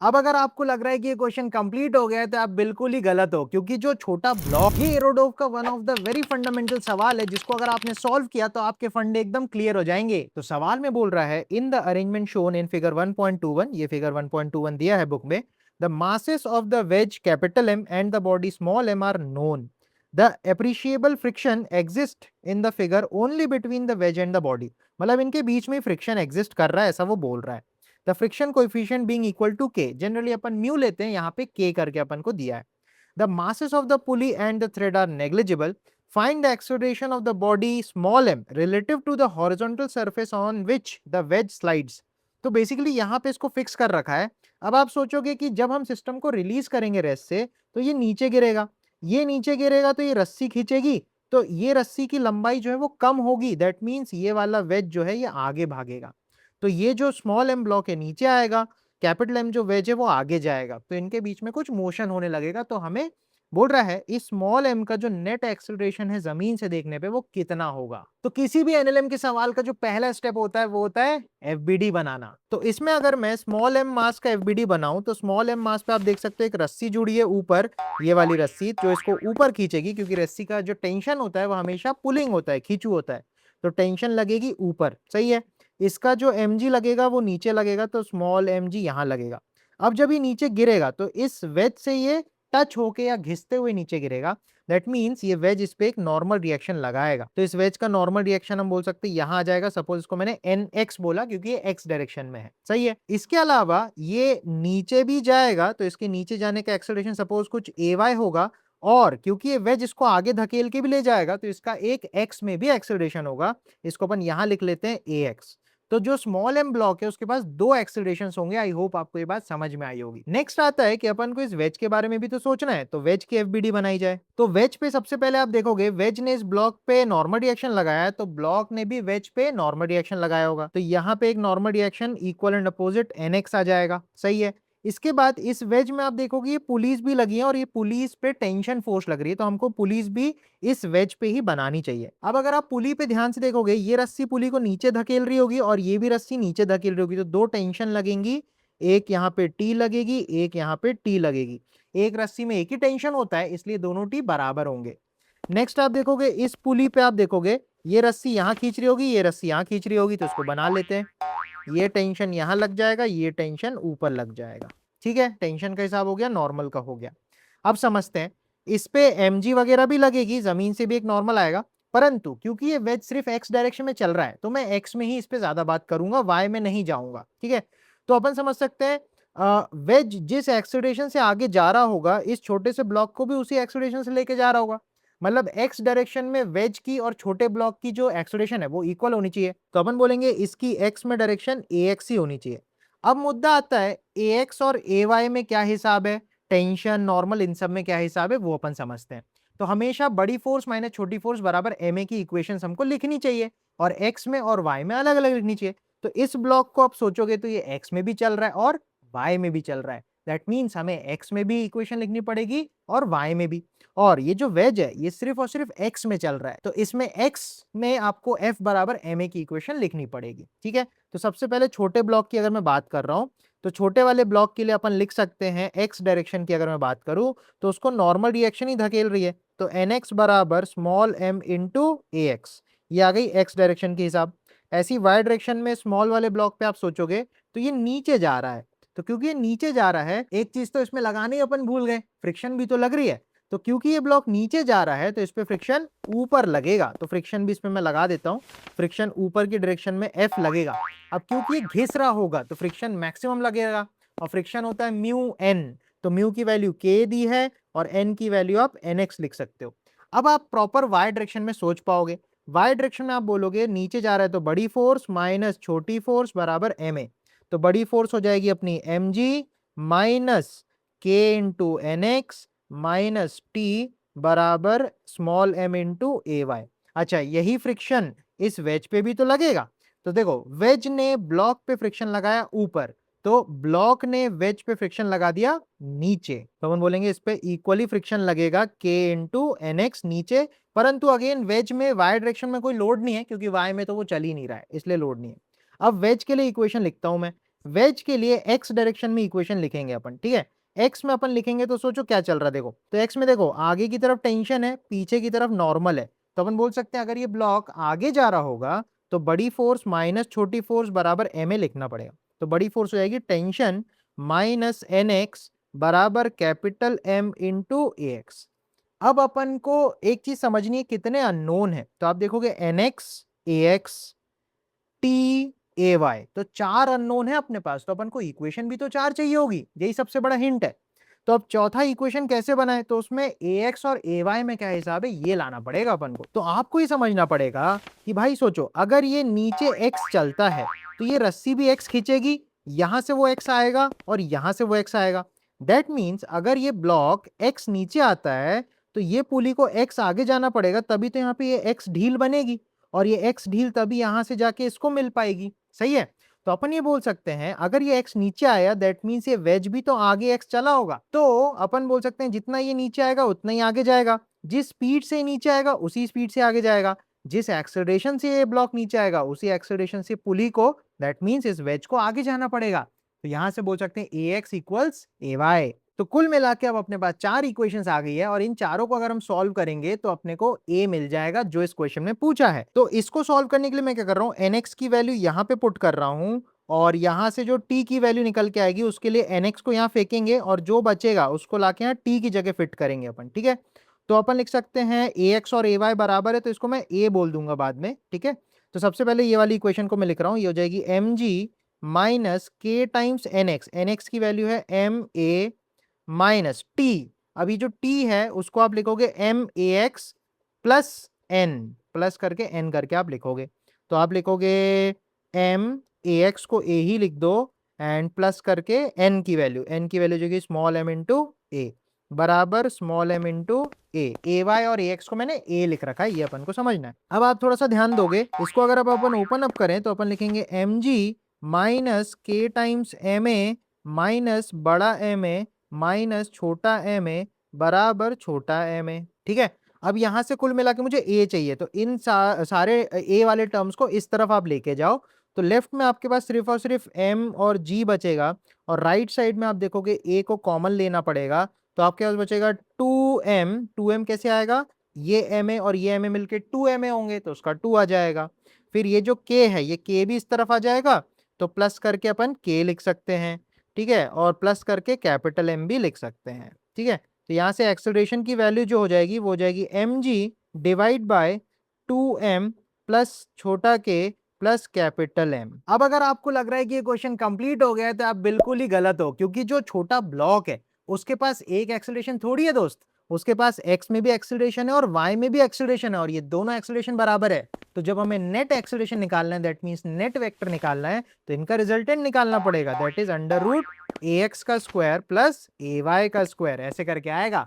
अब अगर आपको लग रहा है कि ये क्वेश्चन कंप्लीट हो गया है तो आप बिल्कुल ही गलत हो, क्योंकि जो छोटा ब्लॉक, ये एरोडोव का one of the very fundamental सवाल है जिसको अगर आपने सॉल्व किया तो आपके फंडे एकदम क्लियर हो जाएंगे। तो सवाल में बोल रहा है in the arrangement shown in figure 1.21, ये फिगर 1.21 दिया है बुक में, the masses of the wedge capital M and the body small M are known, the appreciable friction exist in the figure only between the wedge and the body. मतलब इनके बीच में friction exist कर रहा है, ऐसा वो बोल रहा है। The friction coefficient being equal to K, generally अपन म्यू लेते हैं, यहाँ पे के करके अपन को दिया है। The masses of the pulley and the thread are negligible. Find the acceleration of the body small m relative to the horizontal surface on which the wedge slides. तो बेसिकली यहाँ पे इसको फिक्स कर रखा है। अब आप सोचोगे कि जब हम सिस्टम को रिलीज करेंगे रेस्ट से तो ये नीचे गिरेगा, ये नीचे गिरेगा तो ये रस्सी खींचेगी, तो ये रस्सी की लंबाई जो है वो कम होगी। दैट मीन्स ये वाला वेज जो है ये आगे भागेगा, तो ये जो स्मॉल एम ब्लॉक है नीचे आएगा, कैपिटल एम जो वेज है वो आगे जाएगा, तो इनके बीच में कुछ मोशन होने लगेगा। तो हमें बोल रहा है इस स्मॉल एम का जो नेट एक्सेलरेशन है जमीन से देखने पे वो कितना होगा। तो किसी भी एनएलएम के सवाल का जो पहला स्टेप होता है वो होता है एफबीडी बनाना। तो इसमें अगर मैं स्मॉल एम मास का एफबीडी बनाऊं तो स्मॉल एम मास पे आप देख सकते हो एक रस्सी जुड़ी है ऊपर, ये वाली रस्सी जो इसको ऊपर खींचेगी, क्योंकि रस्सी का जो टेंशन होता है वो हमेशा पुलिंग होता है, खींचू होता है, तो टेंशन लगेगी ऊपर, सही है। इसका जो mg लगेगा वो नीचे लगेगा, तो स्मॉल mg यहां लगेगा। अब जब ये नीचे गिरेगा तो इस वेज से ये टच होके या घिसते हुए नीचे गिरेगा। दैट मीन्स ये वेज इस पे एक नॉर्मल रिएक्शन लगाएगा, तो इस वेज का नॉर्मल रिएक्शन हम बोल सकते हैं यहां आ जाएगा। सपोज इसको मैंने nx बोला क्योंकि ये x डायरेक्शन में है, सही है। इसके अलावा ये नीचे भी जाएगा, तो इसके नीचे जाने का एक्सेलरेशन सपोज कुछ ay होगा, और क्योंकि ये वेज इसको आगे धकेल के भी ले जाएगा तो इसका एक x में भी एक्सेलरेशन होगा, इसको अपन यहां लिख लेते हैं ax। तो जो स्मॉल एम ब्लॉक है उसके पास दो एक्सेलरेशंस होंगे। आई होप आपको ये बात समझ में आई होगी। नेक्स्ट आता है कि अपन को इस वेज के बारे में भी तो सोचना है, तो वेज की एफबीडी बनाई जाए। तो वेज पे सबसे पहले आप देखोगे वेज ने इस ब्लॉक पे नॉर्मल रिएक्शन लगाया है, तो ब्लॉक ने भी वेज पे नॉर्मल रिएक्शन लगाया होगा, तो यहाँ पे एक normal reaction equal and opposite NX आ जाएगा, सही है। इसके बाद इस वेज में आप देखोगे ये पुलिस भी लगी है और ये पुलिस पे टेंशन फोर्स लग रही है, तो हमको पुलिस भी इस वेज पे ही बनानी चाहिए। अब अगर आप पुली पे ध्यान से देखोगे ये रस्सी पुली को नीचे धकेल रही होगी और ये भी रस्सी नीचे धकेल रही होगी, तो दो टेंशन लगेंगी, एक यहाँ पे टी लगेगी, एक यहाँ पे टी लगेगी। एक रस्सी में एक ही टेंशन होता है इसलिए दोनों टी बराबर होंगे। नेक्स्ट आप देखोगे इस पुली पे, आप देखोगे ये रस्सी यहाँ खींच रही होगी, ये रस्सी यहाँ खींच रही होगी, तो इसको बना लेते हैं। ये टेंशन यहाँ लग जाएगा, ये टेंशन ऊपर लग जाएगा, ठीक है। टेंशन का हिसाब हो गया, नॉर्मल का हो गया। अब समझते हैं इस पे mg वगैरह भी लगेगी, जमीन से भी एक नॉर्मल आएगा, परंतु क्योंकि ये वेज सिर्फ x डायरेक्शन में चल रहा है तो मैं x में ही इस पे ज्यादा बात करूंगा, y में नहीं जाऊंगा, ठीक है। तो अपन समझ सकते हैं वेज जिस एक्सेलरेशन से आगे जा रहा होगा इस छोटे से ब्लॉक को भी उसी एक्सेलरेशन से लेके जा रहा होगा। मतलब x डायरेक्शन में वेज की और छोटे ब्लॉक की जो एक्सेलरेशन है वो इक्वल होनी चाहिए, तो अपन बोलेंगे इसकी x में डायरेक्शन ax ही होनी चाहिए। अब मुद्दा आता है ax और ay में क्या हिसाब है, टेंशन नॉर्मल इन सब में क्या हिसाब है वो अपन समझते हैं। तो हमेशा बड़ी फोर्स माइनस छोटी फोर्स बराबर ma की इक्वेशंस हमको लिखनी चाहिए, और x में और y में अलग अलग लिखनी चाहिए। तो इस ब्लॉक को आप सोचोगे तो ये x में भी चल रहा है और y में भी चल रहा है, दैट मीन्स हमें x में भी इक्वेशन लिखनी पड़ेगी और y में भी। और ये जो वेज है ये सिर्फ और सिर्फ x में चल रहा है, तो इसमें x में आपको f बराबर ma की इक्वेशन लिखनी पड़ेगी, ठीक है। तो सबसे पहले छोटे ब्लॉक की अगर मैं बात कर रहा हूं तो छोटे वाले ब्लॉक के लिए अपन लिख सकते हैं x डायरेक्शन की अगर मैं बात करूं तो उसको नॉर्मल रिएक्शन ही धकेल रही है, तो nx बराबर स्मॉल m इंटू ax, ये आ गई x डायरेक्शन के हिसाब। ऐसी y डायरेक्शन में स्मॉल वाले ब्लॉक पे आप सोचोगे तो ये नीचे जा रहा है, तो क्योंकि ये नीचे जा रहा है एक चीज तो इसमें लगाने ही अपन भूल गए, फ्रिक्शन भी तो लग रही है। तो क्योंकि ये ब्लॉक नीचे जा रहा है तो इस पे फ्रिक्शन ऊपर लगेगा, तो फ्रिक्शन भी इसमें मैं लगा देता हूं, फ्रिक्शन ऊपर की डायरेक्शन में F लगेगा। अब क्योंकि ये घिस रहा होगा तो फ्रिक्शन मैक्सिमम लगेगा, और फ्रिक्शन होता है म्यू n, तो म्यू की वैल्यू k दी है और n की वैल्यू आप nx लिख सकते हो। अब आप प्रॉपर y डायरेक्शन में सोच पाओगे, y डायरेक्शन में आप बोलोगे नीचे जा रहा है तो बड़ी फोर्स माइनस छोटी फोर्स बराबर ma, तो बड़ी फोर्स हो जाएगी अपनी mg minus k into nx minus T बराबर स्मॉल m इंटू ay। अच्छा, यही फ्रिक्शन इस वेज पे भी तो लगेगा, तो देखो वेज ने ब्लॉक पे फ्रिक्शन लगाया ऊपर, तो ब्लॉक ने वेज पे फ्रिक्शन लगा दिया नीचे, तो हम बोलेंगे इस पे इक्वली फ्रिक्शन लगेगा k इंटू nx नीचे, परंतु अगेन वेज में y डायरेक्शन में कोई लोड नहीं है क्योंकि y में तो वो चल ही नहीं रहा है इसलिए लोड नहीं है। अब वेज के लिए इक्वेशन लिखता हूं मैं, वेज के लिए एक्स डायरेक्शन में इक्वेशन लिखेंगे अपन, ठीक है। एक्स में अपन लिखेंगे तो सोचो क्या चल रहा है, देखो तो एक्स में देखो आगे की तरफ टेंशन है, पीछे की तरफ नॉर्मल है, तो अपन बोल सकते हैं अगर ये ब्लॉक आगे जा रहा होगा तो बड़ी फोर्स माइनस छोटी फोर्स बराबर एम ए लिखना पड़ेगा। तो बड़ी फोर्स हो जाएगी टेंशन माइनस एन एक्स बराबर कैपिटल एम इंटू ए एक्स। अब अपन को एक चीज समझनी है, कितने अननोन है, तो आप देखोगे एन एक्स, ए एक्स, टी, ए वाई, तो चार अननोन है अपने पास, तो अपन को इक्वेशन भी तो चार चाहिए होगी, यही सबसे बड़ा हिंट है। तो अब चौथा इक्वेशन कैसे बनाए, तो उसमें ए एक्स और ए वाई में क्या हिसाब है ये लाना पड़ेगा अपन को। तो आपको ही समझना पड़ेगा कि भाई सोचो अगर ये नीचे एक्स चलता है तो ये रस्सी भी एक्स खींचेगी, यहां से वो एक्स आएगा और यहां से वो एक्स आएगा। दैट मीन्स अगर ये ब्लॉक एक्स नीचे आता है तो ये पुली को एक्स आगे जाना पड़ेगा, तभी तो यहाँ पे ये एक्स ढील बनेगी, और ये एक्स ढील तभी यहां से जाके इसको मिल पाएगी, सही है। तो अपन ये बोल सकते हैं अगर ये एक्स नीचे आया दैट मीन्स ये वेज भी तो आगे एक्स चला होगा, तो अपन बोल सकते हैं जितना ये नीचे आएगा उतना ही आगे जाएगा, जिस स्पीड से नीचे आएगा उसी स्पीड से आगे जाएगा, जिस एक्सेलरेशन से ये ब्लॉक नीचे आएगा उसी एक्सेलरेशन से पुली को, दैट मीन्स इस वेज को आगे जाना पड़ेगा। तो यहां से बोल सकते हैं ए एक्स इक्वल्स ए वाई। तो कुल मिला के अब अपने पास चार इक्वेशंस आ गई है, और इन चारों को अगर हम सॉल्व करेंगे तो अपने को ए मिल जाएगा जो इस क्वेश्चन में पूछा है। तो इसको सॉल्व करने के लिए मैं क्या कर रहा हूं, एनएक्स की वैल्यू यहां पे पुट कर रहा हूं, और यहां से जो टी की वैल्यू निकल के आएगी उसके लिए एनएक्स को यहां फेंकेंगे, और जो बचेगा उसको लाके यहां टी की जगह फिट करेंगे अपन, ठीक है। तो अपन लिख सकते हैं ए एक्स और ए वाई बराबर है, तो इसको मैं ए बोल दूंगा बाद में, ठीक है। तो सबसे पहले ये वाली इक्वेशन को मैं लिख रहा हूं, ये हो जाएगी M G minus K times N X, N X की वैल्यू है एम ए माइनस टी, अभी जो टी है उसको आप लिखोगे M A X plus N, plus करके एन करके आप लिखोगे। तो आप लिखोगे एम ए एक्स को ए ही लिख दो, एंड प्लस करके एन की वैल्यू जो कि स्मॉल एम इंटू ए बराबर स्मॉल एम इंटू ए वाई और ए एक्स को मैंने ए लिख रखा है, ये अपन को समझना है। अब आप थोड़ा सा ध्यान दोगे, इसको अगर अब अपन ओपन अप करें तो अपन लिखेंगे M G minus K times M A minus बड़ा एम ए माइनस छोटा एम ए बराबर छोटा एम ए, ठीक है। अब यहां से कुल मिला के मुझे ए चाहिए, तो इन सारे ए वाले टर्म्स को इस तरफ आप लेके जाओ, तो लेफ्ट में आपके पास सिर्फ और सिर्फ एम और जी बचेगा, और राइट साइड में आप देखोगे ए को कॉमन लेना पड़ेगा, तो आपके पास बचेगा टू एम कैसे आएगा, ये एम ए और ये एम ए मिलके टू एम ए होंगे तो उसका टू आ जाएगा। फिर ये जो के है ये के भी इस तरफ आ जाएगा, तो प्लस करके अपन के लिख सकते हैं, ठीक है, और प्लस करके कैपिटल एम भी लिख सकते हैं, ठीक है। तो यहाँ से एक्सेलरेशन की वैल्यू जो हो जाएगी वो हो जाएगी M G divide by two M plus छोटा के प्लस कैपिटल एम। अब अगर आपको लग रहा है कि ये क्वेश्चन कंप्लीट हो गया है तो आप बिल्कुल ही गलत हो, क्योंकि जो छोटा ब्लॉक है उसके पास एक एक्सेलरेशन थोड़ी है दोस्त, उसके पास एक्स में भी एक्सेलरेशन है और वाई में भी एक्सेलरेशन है, और ये दोनों एक्सेलरेशन बराबर है। तो जब हमें नेट एक्सेलरेशन निकालना है, दैट मींस नेट वेक्टर निकालना है, तो इनका रिजल्टेंट निकालना पड़ेगा, that is under root A X का स्क्वायर प्लस ए वाई का स्क्वायर, ऐसे करके आएगा।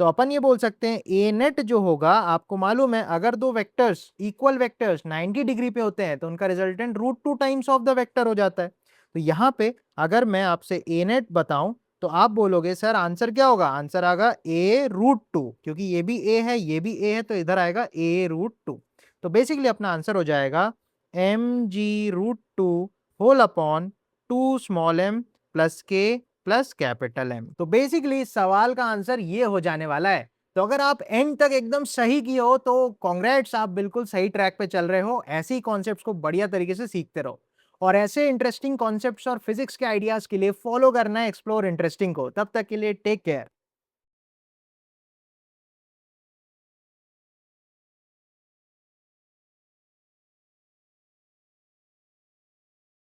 तो अपन ये बोल सकते हैं ए नेट जो होगा, आपको मालूम है अगर दो वेक्टर्स इक्वल वेक्टर्स 90 डिग्री पे होते हैं तो उनका resultant root two times of the vector हो जाता है। तो यहाँ पे अगर मैं आपसे ए नेट बताऊं तो आप बोलोगे सर आंसर क्या होगा, आंसर आएगा ए रूट टू, क्योंकि ये भी ए है ये भी ए है, तो इधर आएगा ए रूट टू। तो बेसिकली अपना आंसर हो जाएगा M G root two whole upon two small M plus K plus capital M. तो बेसिकली इस सवाल का आंसर ये हो जाने वाला है। तो अगर आप एंड तक एकदम सही किए हो तो कॉन्ग्रेट्स, आप बिल्कुल सही ट्रैक पे चल रहे हो, ऐसे ही कॉन्सेप्ट्स को बढ़िया तरीके से सीखते रहो, और ऐसे इंटरेस्टिंग कॉन्सेप्ट्स और फिजिक्स के आइडियाज के लिए फॉलो करना है एक्सप्लोर इंटरेस्टिंग को। तब तक के लिए टेक केयर।